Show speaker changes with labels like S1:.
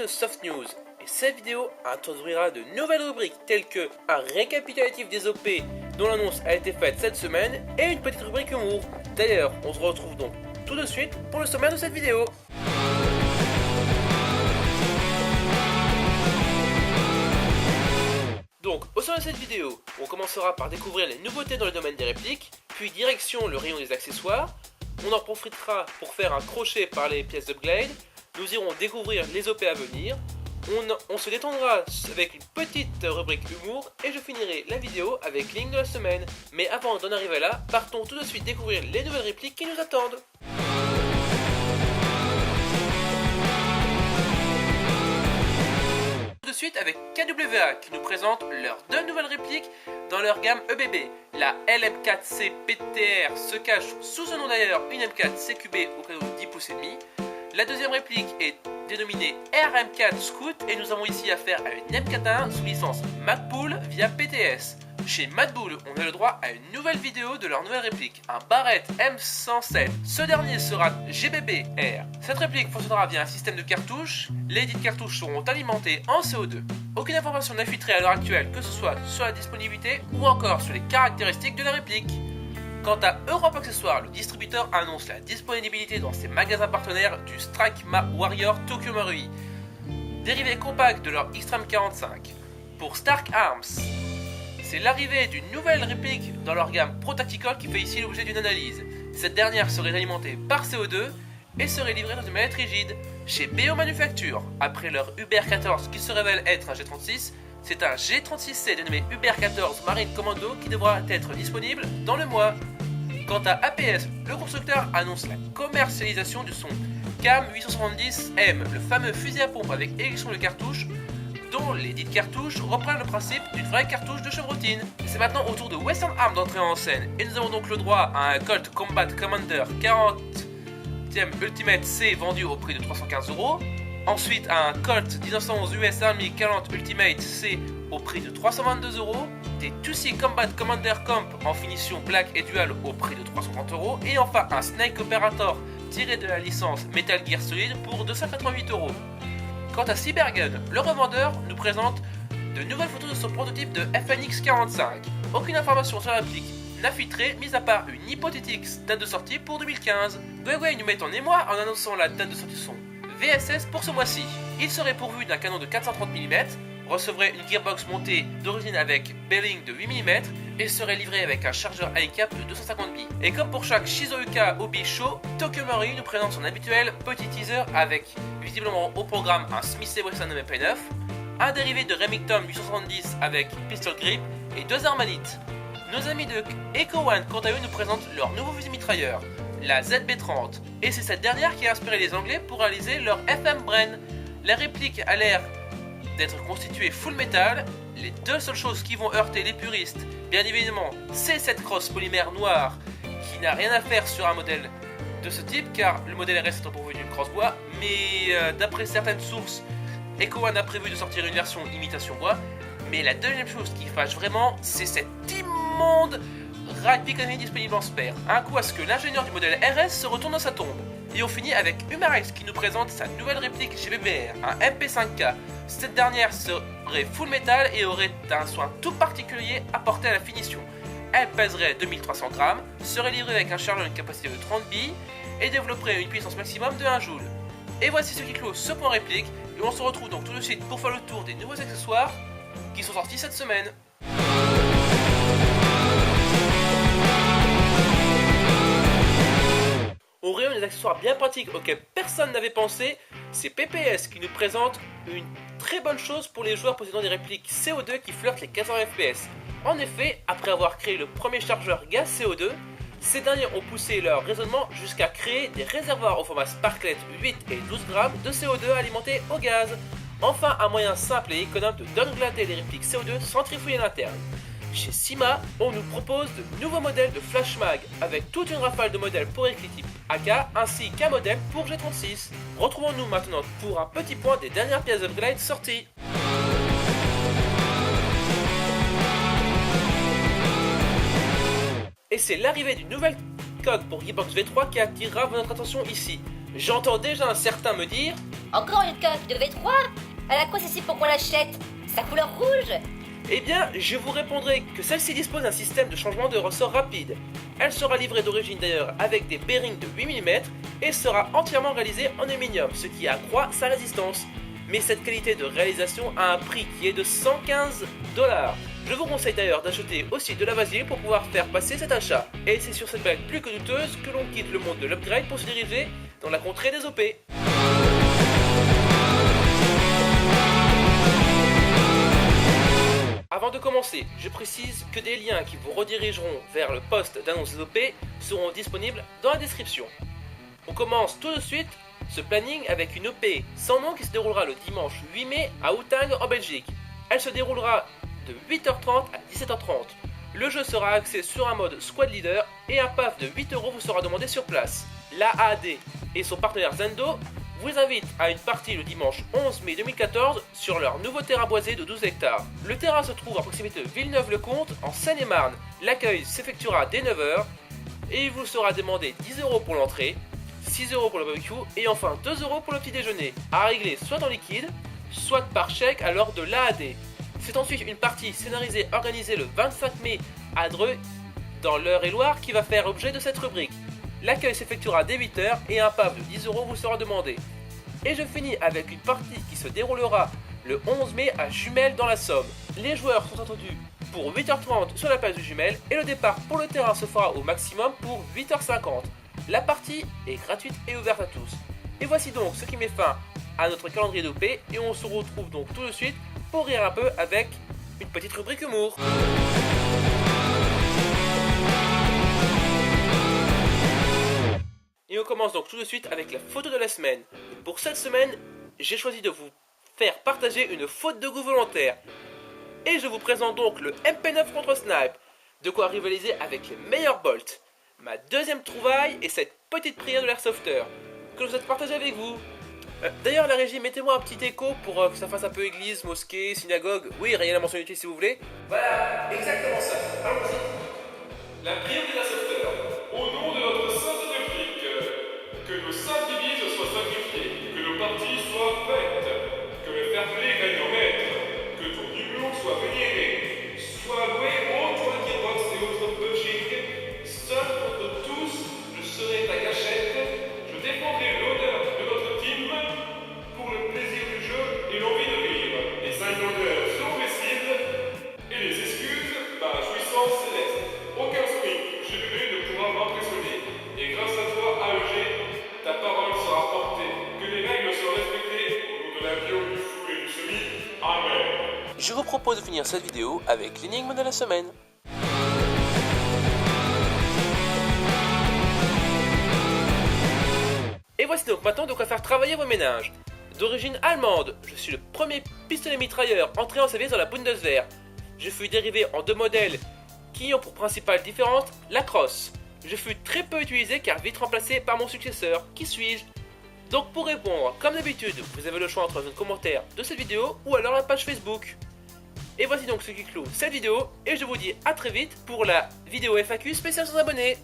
S1: de Soft News et cette vidéo introduira de nouvelles rubriques telles que un récapitulatif des OP dont l'annonce a été faite cette semaine et une petite rubrique humour. D'ailleurs, on se retrouve donc tout de suite pour le sommaire de cette vidéo. Donc, au sein de cette vidéo, on commencera par découvrir les nouveautés dans le domaine des répliques, puis direction le rayon des accessoires. On en profitera pour faire un crochet par les pièces d'upgrade. Nous irons découvrir les OP à venir. On se détendra avec une petite rubrique humour et je finirai la vidéo avec ligne de la semaine. Mais avant d'en arriver là, partons tout de suite découvrir les nouvelles répliques qui nous attendent. Tout de suite avec KWA qui nous présente leurs deux nouvelles répliques dans leur gamme EBB. La LM4C PTR se cache sous ce nom d'ailleurs une M4 CQB au cadeau de 10 pouces et demi. La deuxième réplique est dénominée RM4 Scout et nous avons ici affaire à une M4A1 sous licence Madbull via PTS. Chez Madbull, on a le droit à une nouvelle vidéo de leur nouvelle réplique, un Barrett M107. Ce dernier sera GBB-R. Cette réplique fonctionnera via un système de cartouches. Les dites cartouches seront alimentées en CO2. Aucune information n'est filtrée à l'heure actuelle, que ce soit sur la disponibilité ou encore sur les caractéristiques de la réplique. Quant à Europe Accessoires, le distributeur annonce la disponibilité dans ses magasins partenaires du Strike Warrior Tokyo Marui, dérivé compact de leur Extreme 45. Pour Stark Arms, c'est l'arrivée d'une nouvelle réplique dans leur gamme Pro Tactical qui fait ici l'objet d'une analyse. Cette dernière serait alimentée par CO2 et serait livrée dans une mallette rigide. Chez BO Manufacture, après leur Uber 14 qui se révèle être un G36, c'est un G36C dénommé Uber 14 Marine Commando qui devra être disponible dans le mois. Quant à APS, le constructeur annonce la commercialisation de son CAM 870M, le fameux fusil à pompe avec élection de cartouches, dont les dites cartouches reprennent le principe d'une vraie cartouche de chevrotine. C'est maintenant au tour de Western Arms d'entrer en scène, et nous avons donc le droit à un Colt Combat Commander 40e Ultimate C vendu au prix de 315€. Ensuite, un Colt 1911 US Army 40 Ultimate C au prix de 322€, des Tussy Combat Commander Comp en finition Black et Dual au prix de 330€, et enfin un Snake Operator tiré de la licence Metal Gear Solid pour 288€. Quant à Cybergun, le revendeur nous présente de nouvelles photos de son prototype de FNX 45. Aucune information sur la réplique n'a filtré, mis à part une hypothétique date de sortie pour 2015. Huawei nous met en émoi en annonçant la date de sortie de son VSS pour ce mois-ci. Il serait pourvu d'un canon de 430 mm, recevrait une gearbox montée d'origine avec bearing de 8 mm et serait livré avec un chargeur iCap de 250 billes. Et comme pour chaque Shizuoka Obi Show, Tokyo Marui nous présente son habituel petit teaser avec visiblement au programme un Smith & Wesson MP9, un dérivé de Remington 870 avec pistol grip et deux armalites. Nos amis de Echo One quant à eux nous présentent leur nouveau fusil mitrailleur, la ZB30, et c'est cette dernière qui a inspiré les Anglais pour réaliser leur FM Bren. La réplique a l'air d'être constituée full metal. Les deux seules choses qui vont heurter les puristes, bien évidemment, c'est cette crosse polymère noire qui n'a rien à faire sur un modèle de ce type, car le modèle RS est pourvu d'une crosse bois, mais d'après certaines sources, Echo One a prévu de sortir une version imitation bois. Mais la deuxième chose qui fâche vraiment, c'est cet immonde rack piconné disponible en spare. Un coup à ce que l'ingénieur du modèle RS se retourne dans sa tombe. Et on finit avec Humarex qui nous présente sa nouvelle réplique chez BBR, un MP5K. Cette dernière serait full metal et aurait un soin tout particulier apporté à la finition. Elle pèserait 2300 grammes, serait livrée avec un chargeur d'une capacité de 30 billes et développerait une puissance maximum de 1 joule. Et voici ce qui clôt ce point réplique, et on se retrouve donc tout de suite pour faire le tour des nouveaux accessoires qui sont sortis cette semaine. Au rayon des accessoires bien pratiques auxquels personne n'avait pensé, c'est PPS qui nous présente une très bonne chose pour les joueurs possédant des répliques CO2 qui flirtent les 400 fps. En effet, après avoir créé le premier chargeur gaz CO2, ces derniers ont poussé leur raisonnement jusqu'à créer des réservoirs au format Sparklet 8 et 12 grammes de CO2 alimentés au gaz. Enfin, un moyen simple et économe de downglader les répliques CO2 sans trifouiller l'interne. Chez Sima, on nous propose de nouveaux modèles de Flash Mag avec toute une rafale de modèles pour éclipse AK ainsi qu'un modèle pour G36. Retrouvons-nous maintenant pour un petit point des dernières pièces d'upgrade sorties. Et c'est l'arrivée d'une nouvelle coque pour Gearbox V3 qui attirera votre attention ici. J'entends déjà un certain me dire
S2: Encore une coque de V3? À quoi c'est pour qu'on l'achète? Sa couleur rouge?
S1: Eh bien, je vous répondrai que celle-ci dispose d'un système de changement de ressort rapide. Elle sera livrée d'origine d'ailleurs avec des bearings de 8 mm et sera entièrement réalisée en aluminium, ce qui accroît sa résistance. Mais cette qualité de réalisation a un prix qui est de 115 $. Je vous conseille d'ailleurs d'acheter aussi de la vaseline pour pouvoir faire passer cet achat. Et c'est sur cette blague plus que douteuse que l'on quitte le monde de l'upgrade pour se diriger dans la contrée des OP. Avant de commencer, je précise que des liens qui vous redirigeront vers le post d'annonce des OP seront disponibles dans la description. On commence tout de suite ce planning avec une OP sans nom qui se déroulera le dimanche 8 mai à Houtang en Belgique. Elle se déroulera de 8h30 à 17h30. Le jeu sera axé sur un mode Squad Leader et un PAF de 8 € vous sera demandé sur place. L'AAD et son partenaire Zendo vous invitent à une partie le dimanche 11 mai 2014 sur leur nouveau terrain boisé de 12 hectares. Le terrain se trouve à proximité de Villeneuve-le-Comte en Seine-et-Marne. L'accueil s'effectuera dès 9h et il vous sera demandé 10 € pour l'entrée, 6 € pour le barbecue et enfin 2 € pour le petit déjeuner, à régler soit en liquide, soit par chèque à l'heure de l'AAD. C'est ensuite une partie scénarisée organisée le 25 mai à Dreux, dans l'Eure-et-Loire, qui va faire objet de cette rubrique. L'accueil s'effectuera dès 8h et un PAF de 10 € vous sera demandé. Et je finis avec une partie qui se déroulera le 11 mai à Jumelles dans la Somme. Les joueurs sont attendus pour 8h30 sur la place du Jumelles et le départ pour le terrain se fera au maximum pour 8h50. La partie est gratuite et ouverte à tous. Et voici donc ce qui met fin à notre calendrier d'OP et on se retrouve donc tout de suite pour rire un peu avec une petite rubrique humour. Et on commence donc tout de suite avec la photo de la semaine. Pour cette semaine, j'ai choisi de vous faire partager une faute de goût volontaire. Et je vous présente donc le MP9 contre Snipe, de quoi rivaliser avec les meilleurs bolts. Ma deuxième trouvaille est cette petite prière de l'Airsofter, que je souhaite partager avec vous. D'ailleurs, la régie, mettez-moi un petit écho pour que ça fasse un peu église, mosquée, synagogue. Oui, rien à mentionner utile si vous voulez. Voilà, exactement ça. Allons-y. La prière de l'Airsofter.
S3: Au nom de notre sainte république, que nos saintes divises soient sacrifiées, que nos parties soient faites, que le fair-play gagne en maître, que ton humour soit vénéré, soit loué autre Lucky-Box et autres Budging. Seul contre tous, je serai ta gâchette, je défendrai l'honneur de notre team pour le plaisir du jeu et l'envie de vivre. Les 5 honneurs seront possibles et les excuses, par la jouissance céleste. Aucun sprint GBB ne pourra m'impressionner. Et grâce à toi, AEG, ta parole sera portée. Que les règles soient respectées au nom de la bio, du fou et du semi. Amen.
S1: Je vous propose de finir cette vidéo avec l'énigme de la semaine. Et voici donc maintenant de quoi faire travailler vos méninges. D'origine allemande, je suis le premier pistolet mitrailleur entré en service dans la Bundeswehr. Je fus dérivé en 2 modèles qui ont pour principale différence la crosse. Je fus très peu utilisé car vite remplacé par mon successeur. Qui suis-je? Donc pour répondre, comme d'habitude, vous avez le choix entre un commentaire de cette vidéo ou alors la page Facebook. Et voici donc ce qui clôt cette vidéo et je vous dis à très vite pour la vidéo FAQ spéciale sans abonnés.